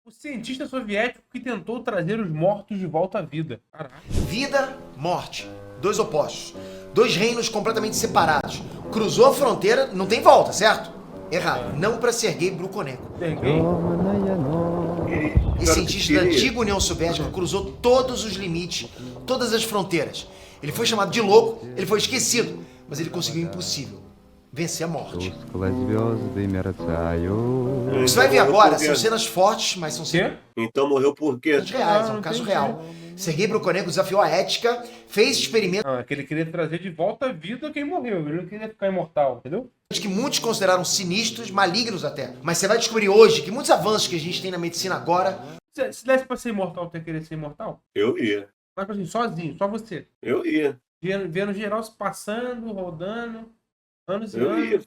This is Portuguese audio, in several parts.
O cientista soviético que tentou trazer os mortos de volta à vida. Caraca. Vida, morte. Dois opostos. Dois reinos completamente separados. Cruzou a fronteira, não tem volta, certo? Errado. Não para Sergei Brukhonenko. Sergei. Esse cientista da antiga União Soviética cruzou todos os limites, todas as fronteiras. Ele foi chamado de louco, ele foi esquecido, mas ele conseguiu o impossível. Vencer a morte. O que você vai ver agora são cenas fortes, mas são cenas Então morreu por quê? reais, é um caso real. Sergei Brukhonenko desafiou a ética, fez experimentos É que ele queria trazer de volta à vida quem morreu. Ele não queria ficar imortal, entendeu? que muitos consideraram sinistros, malignos até. Mas você vai descobrir hoje que muitos avanços que a gente tem na medicina agora... Se desse pra ser imortal, você queria ser imortal? Eu ia. Mas assim, sozinho, só você. Eu ia. Vendo geral se passando, rodando, anos e Eu anos. ia.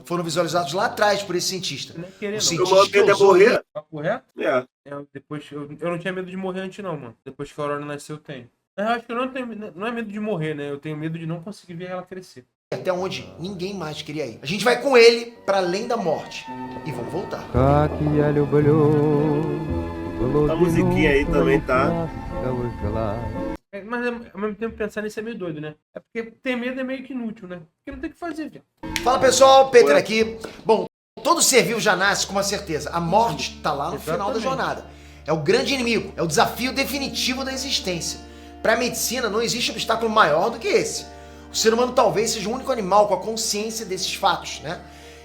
foram visualizados lá atrás por esse cientista. Não querer, O não. cientista Eu que até usou morrer. Tá correto? É. Eu não tinha medo de morrer antes, não, mano. Depois que a Aurora nasceu, eu tenho. Mas eu acho que eu não tenho. Não é medo de morrer, né? Eu tenho medo de não conseguir ver ela crescer. até onde ninguém mais queria ir. A gente vai com ele para além da morte. E vamos voltar. A musiquinha aí também tá. Mas ao mesmo tempo pensar nisso é meio doido, né? É porque ter medo é meio que inútil, né? Porque não tem o que fazer, velho. Fala pessoal, Peter aqui. Bom, todo ser vivo já nasce com uma certeza. A morte tá lá no final da jornada. É o grande inimigo, é o desafio definitivo da existência. Para a medicina não existe obstáculo maior do que esse. O ser humano talvez seja o único animal com a consciência desses fatos, né?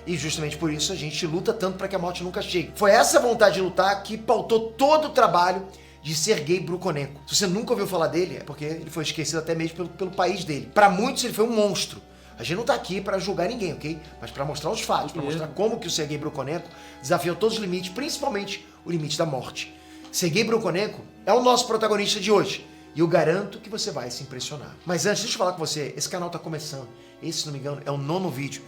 E justamente por isso a gente luta tanto para que a morte nunca chegue. Foi essa vontade de lutar que pautou todo o trabalho de Sergei Brukhonenko. Se você nunca ouviu falar dele, é porque ele foi esquecido até mesmo pelo país dele. Para muitos ele foi um monstro. A gente não tá aqui para julgar ninguém, ok? Mas para mostrar os fatos, para mostrar como que o Sergei Brukhonenko desafiou todos os limites, principalmente o limite da morte. Sergei Brukhonenko é o nosso protagonista de hoje. E eu garanto que você vai se impressionar. Mas antes, deixa eu falar com você, esse canal tá começando. Esse, se não me engano, é o 9º vídeo.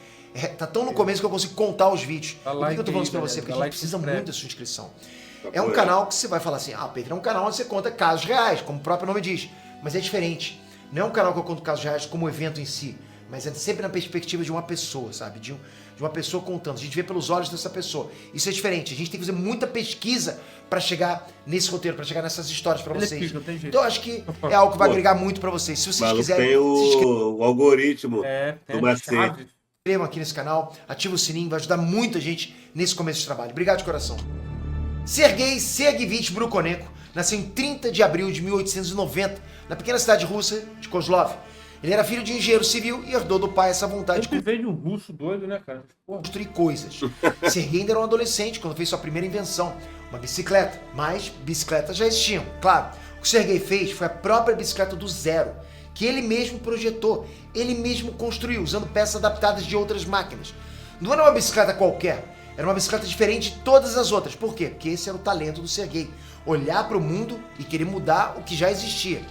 Tá tão no começo que eu consigo contar os vídeos. Por que eu tô falando isso pra você? Porque a gente precisa muito da sua inscrição. É um canal que você vai falar assim, ah, Pedro, é um canal onde você conta casos reais, como o próprio nome diz. Mas é diferente. Não é um canal que eu conto casos reais como o evento em si, mas é sempre na perspectiva de uma pessoa, sabe? De uma pessoa contando. A gente vê pelos olhos dessa pessoa. Isso é diferente. A gente tem que fazer muita pesquisa para chegar nesse roteiro, para chegar nessas histórias para vocês. Então eu acho que é algo que vai agregar muito para vocês. Se vocês quiserem... Tem o algoritmo do Macete. Se inscrevam aqui nesse canal, ativa o sininho, vai ajudar muita gente nesse começo de trabalho. Obrigado de coração. Sergei Sergeyevich Brukhonenko nasceu em 30 de abril de 1890, na pequena cidade russa de Kozlov. Ele era filho de engenheiro civil e herdou do pai essa vontade de veio de um russo doido, né, cara? Porra. construir coisas. Sergei ainda era um adolescente quando fez sua primeira invenção, uma bicicleta. Mas bicicletas já existiam, claro. O que o Sergei fez foi a própria bicicleta do zero, que ele mesmo projetou, ele mesmo construiu, usando peças adaptadas de outras máquinas. Não era uma bicicleta qualquer, era uma bicicleta diferente de todas as outras. Por quê? Porque esse era o talento do Sergei, olhar para o mundo e querer mudar o que já existia.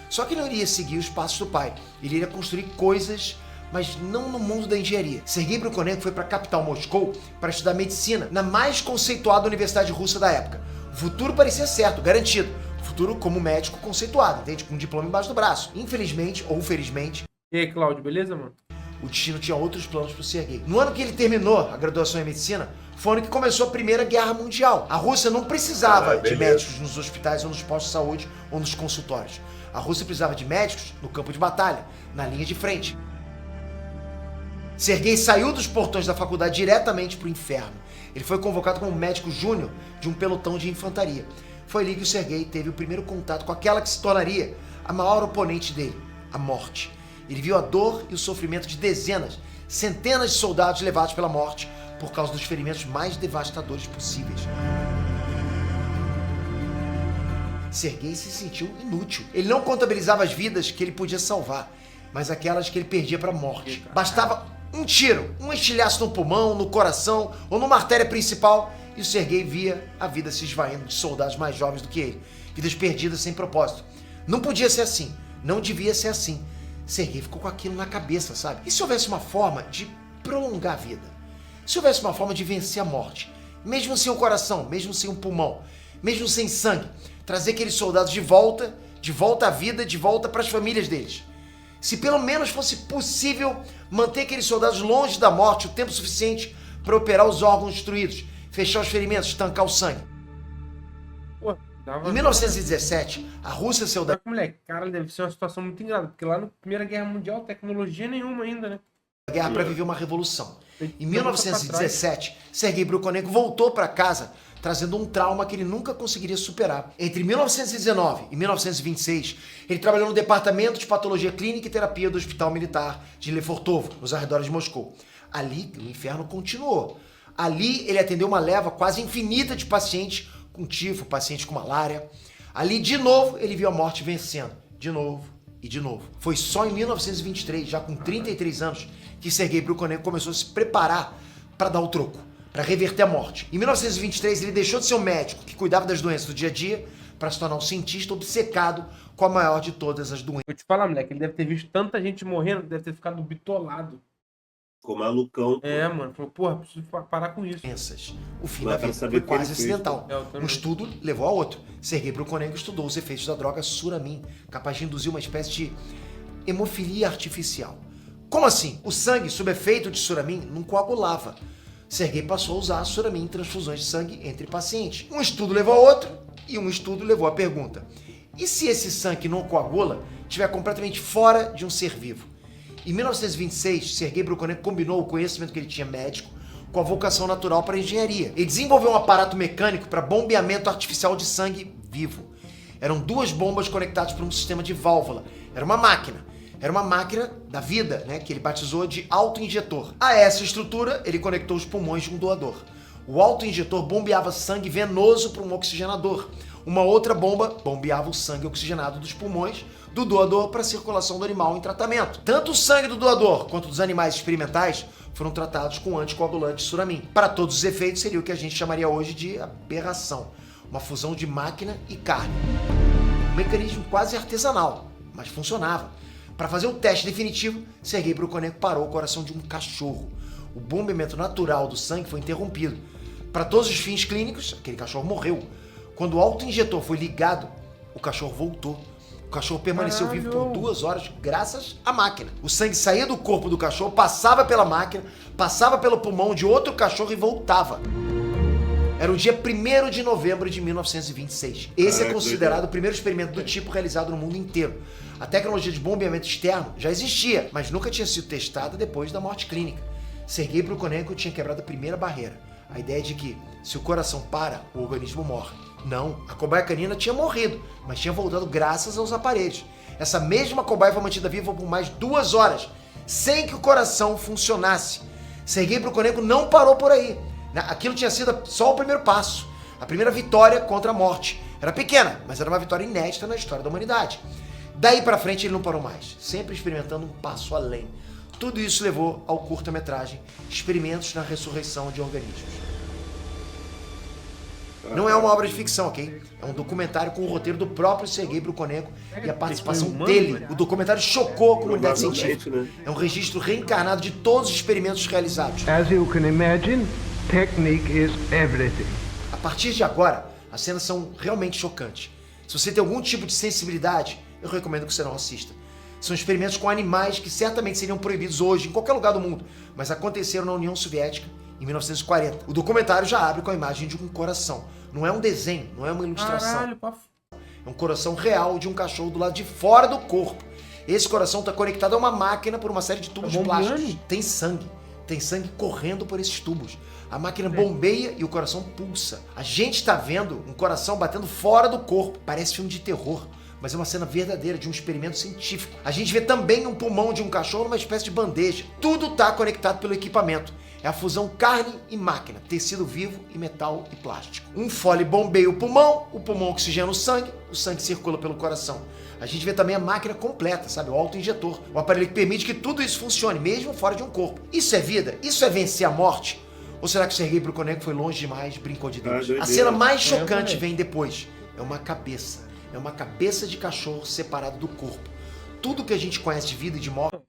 Só que ele não iria seguir os passos do pai, ele iria construir coisas, mas não no mundo da engenharia. Sergei Brukhonenko foi para a capital Moscou para estudar medicina na mais conceituada universidade russa da época. O futuro parecia certo, garantido. O futuro como médico conceituado, entende? Com um diploma embaixo do braço. Infelizmente, ou felizmente... E aí, Cláudio, beleza, mano? O destino tinha outros planos para o Sergei. No ano que ele terminou a graduação em medicina, foi o ano que começou a Primeira Guerra Mundial. A Rússia não precisava de médicos nos hospitais ou nos postos de saúde ou nos consultórios. A Rússia precisava de médicos no campo de batalha, na linha de frente. Sergei saiu dos portões da faculdade diretamente para o inferno. Ele foi convocado como médico júnior de um pelotão de infantaria. Foi ali que o Sergei teve o primeiro contato com aquela que se tornaria a maior oponente dele, a morte. Ele viu a dor e o sofrimento de dezenas, centenas de soldados levados pela morte por causa dos ferimentos mais devastadores possíveis. Sergei se sentiu inútil. Ele não contabilizava as vidas que ele podia salvar, mas aquelas que ele perdia para a morte. Bastava um tiro, um estilhaço no pulmão, no coração ou numa artéria principal e o Sergei via a vida se esvaindo de soldados mais jovens do que ele. Vidas perdidas sem propósito. Não podia ser assim. Não devia ser assim. Sergei ficou com aquilo na cabeça, sabe? E se houvesse uma forma de prolongar a vida? Se houvesse uma forma de vencer a morte? Mesmo sem o coração, mesmo sem o pulmão, mesmo sem sangue, trazer aqueles soldados de volta à vida, de volta para as famílias deles. Se pelo menos fosse possível manter aqueles soldados longe da morte o tempo suficiente para operar os órgãos destruídos, fechar os ferimentos, estancar o sangue. Pô, dava... Em 1917, a Rússia saiu da Moleque, cara, deve ser uma situação muito engraçada, porque lá na Primeira Guerra Mundial, tecnologia nenhuma ainda, né? guerra para viver uma revolução. Em 1917, Sergei Brukhonenko voltou para casa trazendo um trauma que ele nunca conseguiria superar. Entre 1919 e 1926, ele trabalhou no Departamento de Patologia Clínica e Terapia do Hospital Militar de Lefortovo, nos arredores de Moscou. Ali, o inferno continuou. Ali, ele atendeu uma leva quase infinita de pacientes com tifo, pacientes com malária. Ali, de novo, ele viu a morte vencendo. De novo e de novo. Foi só em 1923, já com 33 anos, que Sergei Brukhonenko começou a se preparar para dar o troco, para reverter a morte. Em 1923, ele deixou de ser um médico que cuidava das doenças do dia a dia para se tornar um cientista obcecado com a maior de todas as doenças. Vou te falar, moleque, ele deve ter visto tanta gente morrendo, deve ter ficado bitolado. Ficou malucão. Pô. É, mano. Falou, porra, preciso parar com isso. O fim da vida foi quase acidental. Um estudo levou a outro. Sergei Brukhonenko estudou os efeitos da droga Suramin, capaz de induzir uma espécie de hemofilia artificial. Como assim? O sangue, sob efeito de Suramin, não coagulava. Sergei passou a usar a Suramin em transfusões de sangue entre pacientes. Um estudo levou a outro e um estudo levou à pergunta: e se esse sangue que não coagula estiver completamente fora de um ser vivo? Em 1926, Sergei Brukhonenko combinou o conhecimento que ele tinha médico com a vocação natural para a engenharia. Ele desenvolveu um aparato mecânico para bombeamento artificial de sangue vivo. Eram duas bombas conectadas por um sistema de válvula. Era uma máquina da vida, né, que ele batizou de autoinjetor. A essa estrutura, ele conectou os pulmões de um doador. O autoinjetor bombeava sangue venoso para um oxigenador. Uma outra bomba bombeava o sangue oxigenado dos pulmões do doador para a circulação do animal em tratamento. Tanto o sangue do doador quanto dos animais experimentais foram tratados com anticoagulante Suramin. Para todos os efeitos, seria o que a gente chamaria hoje de aberração. Uma fusão de máquina e carne. Um mecanismo quase artesanal, mas funcionava. Para fazer o teste definitivo, Sergei Brukhonenko parou o coração de um cachorro. O bombeamento natural do sangue foi interrompido. Para todos os fins clínicos, aquele cachorro morreu. Quando o autoinjetor foi ligado, o cachorro voltou. O cachorro permaneceu vivo por 2 horas graças à máquina. O sangue saía do corpo do cachorro, passava pela máquina, passava pelo pulmão de outro cachorro e voltava. Era o dia 1º de novembro de 1926. Esse é considerado o primeiro experimento do tipo realizado no mundo inteiro. A tecnologia de bombeamento externo já existia, mas nunca tinha sido testada depois da morte clínica. Sergei Brukhonenko tinha quebrado a primeira barreira. A ideia de que, se o coração para, o organismo morre. Não, a cobaia canina tinha morrido, mas tinha voltado graças aos aparelhos. Essa mesma cobaia foi mantida viva por mais 2 horas, sem que o coração funcionasse. Sergei Brukhonenko não parou por aí. Aquilo tinha sido só o primeiro passo, a primeira vitória contra a morte. Era pequena, mas era uma vitória inédita na história da humanidade. Daí pra frente ele não parou mais, sempre experimentando um passo além. Tudo isso levou ao curta-metragem Experimentos na Ressurreição de Organismos. Não é uma obra de ficção, ok? É um documentário com o roteiro do próprio Sergei Brukhonenko e a participação dele. O documentário chocou a comunidade científica. É um registro reencarnado de todos os experimentos realizados. As you can imagine, technique is everything. A partir de agora, as cenas são realmente chocantes. Se você tem algum tipo de sensibilidade, eu recomendo que você não assista. São experimentos com animais que certamente seriam proibidos hoje, em qualquer lugar do mundo, mas aconteceram na União Soviética em 1940. O documentário já abre com a imagem de um coração. Não é um desenho, não é uma ilustração. Caralho, é um coração real de um cachorro do lado de fora do corpo. Esse coração está conectado a uma máquina por uma série de tubos plásticos. Tem sangue correndo por esses tubos. A máquina bombeia e o coração pulsa. A gente está vendo um coração batendo fora do corpo. Parece filme de terror, mas é uma cena verdadeira de um experimento científico. A gente vê também um pulmão de um cachorro numa espécie de bandeja. Tudo está conectado pelo equipamento. É a fusão carne e máquina, tecido vivo e metal e plástico. Um fole bombeia o pulmão oxigena o sangue circula pelo coração. A gente vê também a máquina completa, sabe? O autoinjetor. O aparelho que permite que tudo isso funcione, mesmo fora de um corpo. Isso é vida? Isso é vencer a morte? Ou será que o Sergei Brukhonenko foi longe demais, brincou de Deus? A cena mais chocante vem depois. É uma cabeça. É uma cabeça de cachorro separada do corpo. Tudo que a gente conhece de vida e de morte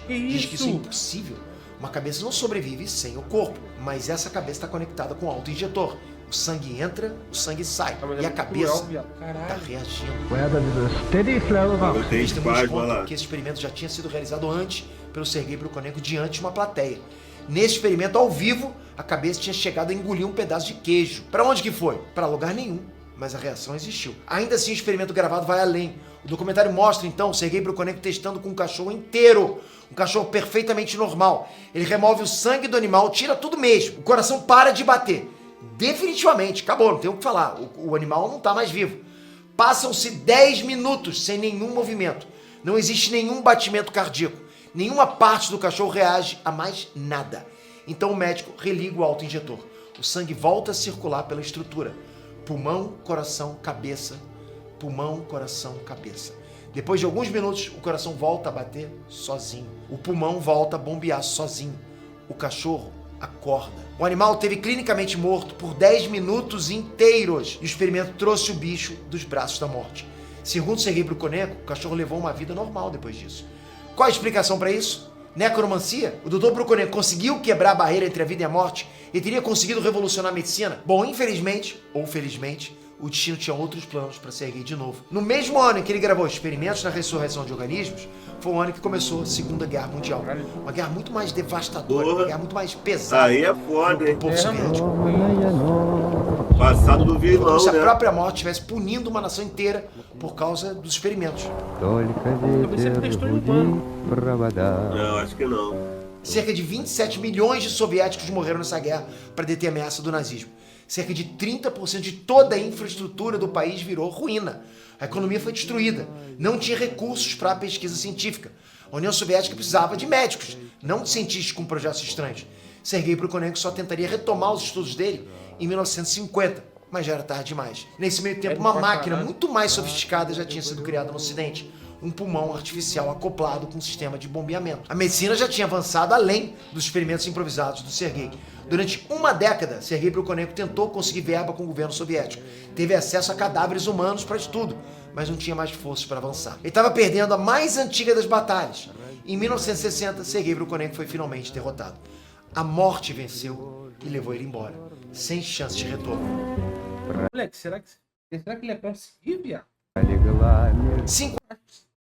diz que isso é impossível. Uma cabeça não sobrevive sem o corpo, mas essa cabeça está conectada com o autoinjetor. O sangue entra, o sangue sai. E a cabeça está reagindo. Temos conta que esse experimento já tinha sido realizado antes pelo Sergei Brukhonenko diante de uma plateia. Nesse experimento ao vivo, a cabeça tinha chegado a engolir um pedaço de queijo. Para onde que foi? Para lugar nenhum. mas a reação existiu. Ainda assim, o experimento gravado vai além. O documentário mostra, então, o Sergei Brukhonenko testando com um cachorro inteiro. Um cachorro perfeitamente normal. Ele remove o sangue do animal, tira tudo mesmo. O coração para de bater. Definitivamente, acabou, não tem o que falar. O animal não está mais vivo. Passam-se 10 minutos sem nenhum movimento. Não existe nenhum batimento cardíaco. Nenhuma parte do cachorro reage a mais nada. Então o médico religa o autoinjetor. O sangue volta a circular pela estrutura. Pulmão, coração, cabeça. Pulmão, coração, cabeça. Depois de alguns minutos, o coração volta a bater sozinho. O pulmão volta a bombear sozinho. O cachorro acorda. O animal teve clinicamente morto por 10 minutos inteiros. E o experimento trouxe o bicho dos braços da morte. Segundo Sergei Brukhonenko, o cachorro levou uma vida normal depois disso. Qual a explicação para isso? Necromancia? O Dr. Brukhonenko conseguiu quebrar a barreira entre a vida e a morte e teria conseguido revolucionar a medicina? Bom, infelizmente, ou felizmente, o destino tinha outros planos para Sergei de novo. No mesmo ano em que ele gravou experimentos na ressurreição de organismos, foi o ano que começou a Segunda Guerra Mundial. Uma guerra muito mais devastadora, uma guerra muito mais pesada. Aí é foda, hein? O povo soviético. Passado do vilão, Como se a né? própria morte estivesse punindo uma nação inteira por causa dos experimentos. Não, acho que não. Cerca de 27 milhões de soviéticos morreram nessa guerra para deter a ameaça do nazismo. Cerca de 30% de toda a infraestrutura do país virou ruína. A economia foi destruída. Não tinha recursos para a pesquisa científica. A União Soviética precisava de médicos, não de cientistas com projetos estranhos. Sergei Brukhonenko só tentaria retomar os estudos dele em 1950, mas já era tarde demais. Nesse meio tempo, uma máquina muito mais sofisticada já tinha sido criada no Ocidente. Um pulmão artificial acoplado com um sistema de bombeamento. A medicina já tinha avançado além dos experimentos improvisados do Sergei. Durante uma década, Sergei Brukhonenko tentou conseguir verba com o governo soviético. Teve acesso a cadáveres humanos para estudo, mas não tinha mais forças para avançar. Ele estava perdendo a mais antiga das batalhas. Em 1960, Sergei Brukhonenko foi finalmente derrotado. A morte venceu e levou ele embora, sem chance de retorno. Moleque, será que ele ia conseguir, viado? 5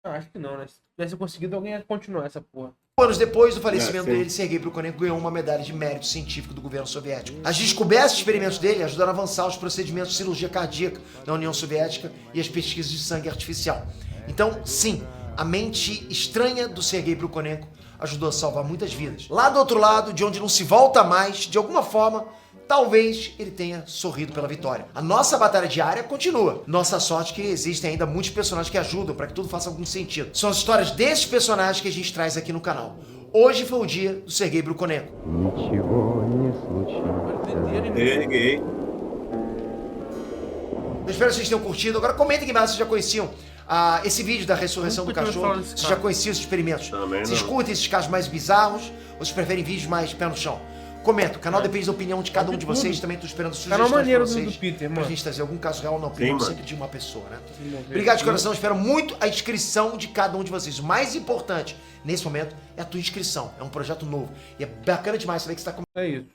Acho que não, né? Se tivesse conseguido, alguém ia continuar essa porra. anos depois do falecimento sim. dele, Sergei Brukhonenko ganhou uma medalha de mérito científico do governo soviético. As descobertas e experimentos dele ajudaram a avançar os procedimentos de cirurgia cardíaca na União Soviética e as pesquisas de sangue artificial. Então, sim, a mente estranha do Sergei Brukhonenko ajudou a salvar muitas vidas. Lá do outro lado, de onde não se volta mais, de alguma forma, talvez ele tenha sorrido pela vitória. A nossa batalha diária continua. Nossa sorte é que existem ainda muitos personagens que ajudam para que tudo faça algum sentido. São as histórias desses personagens que a gente traz aqui no canal. Hoje foi o dia do Sergei Brukhonenko. Ninguém. Eu espero que vocês tenham curtido. Agora comentem aqui embaixo se vocês já conheciam esse vídeo da ressurreição do cachorro. Vocês já conheciam esses experimentos? Também Vocês não. curtem esses casos mais bizarros ou vocês preferem vídeos mais pé no chão? Comenta, o canal depende da opinião de cada um de vocês. Também tô esperando sugestões Canal maneiro pra do vocês, Peter, pra mano. gente trazer algum caso real na opinião Sim, sempre de uma pessoa, né? Obrigado de coração, espero muito a inscrição de cada um de vocês. O mais importante nesse momento é a tua inscrição. É um projeto novo. E é bacana demais saber que você tá É isso.